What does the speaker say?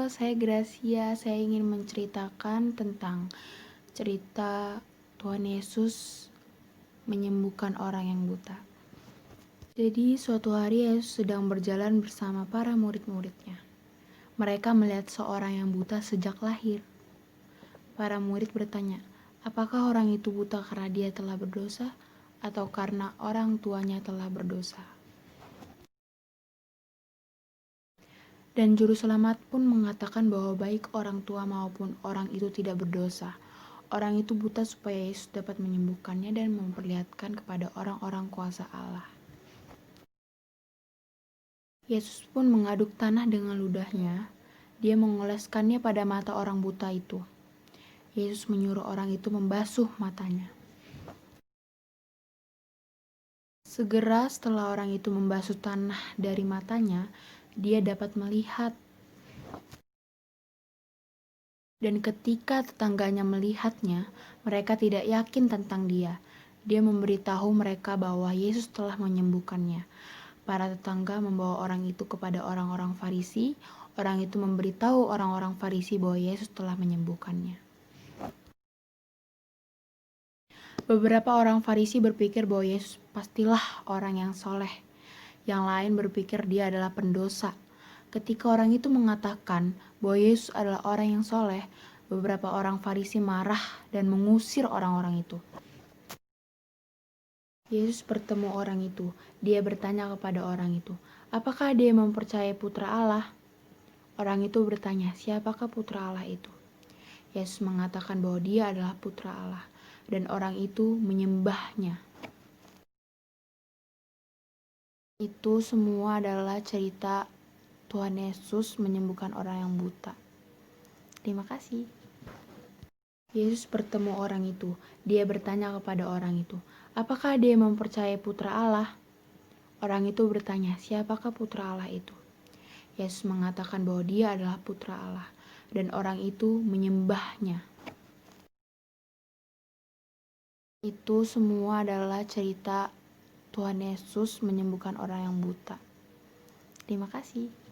saya Gracia. Saya ingin menceritakan tentang cerita Tuhan Yesus menyembuhkan orang yang buta. Jadi suatu hari Yesus sedang berjalan bersama para murid-muridnya. Mereka melihat seorang yang buta sejak lahir. Para murid bertanya, apakah orang itu buta karena dia telah berdosa atau karena orang tuanya telah berdosa? Dan juru selamat pun mengatakan bahwa baik orang tua maupun orang itu tidak berdosa. Orang itu buta supaya Yesus dapat menyembuhkannya dan memperlihatkan kepada orang-orang kuasa Allah. Yesus pun mengaduk tanah dengan ludahnya. Dia mengoleskannya pada mata orang buta itu. Yesus menyuruh orang itu membasuh matanya. Segera setelah orang itu membasuh tanah dari matanya, dia dapat melihat. Dan ketika tetangganya melihatnya, mereka tidak yakin tentang dia. Dia memberitahu mereka bahwa Yesus telah menyembuhkannya. Para tetangga membawa orang itu kepada orang-orang Farisi. Orang itu memberitahu orang-orang Farisi bahwa Yesus telah menyembuhkannya. Beberapa orang Farisi berpikir bahwa Yesus pastilah orang yang soleh. Yang lain berpikir dia adalah pendosa. Ketika orang itu mengatakan bahwa Yesus adalah orang yang soleh, beberapa orang Farisi marah dan mengusir orang-orang itu. Yesus bertemu orang itu. Dia bertanya kepada orang itu, apakah dia mempercayai putra Allah? Orang itu bertanya, siapakah putra Allah itu? Yesus mengatakan bahwa dia adalah putra Allah. Dan orang itu menyembahnya. Itu semua adalah cerita Tuhan Yesus menyembuhkan orang yang buta. Terima kasih. Yesus bertemu orang itu. Dia bertanya kepada orang itu, apakah dia mempercayai putra Allah? Orang itu bertanya, siapakah putra Allah itu? Yesus mengatakan bahwa dia adalah putra Allah. Dan orang itu menyembahnya. Itu semua adalah cerita Tuhan Yesus menyembuhkan orang yang buta. Terima kasih.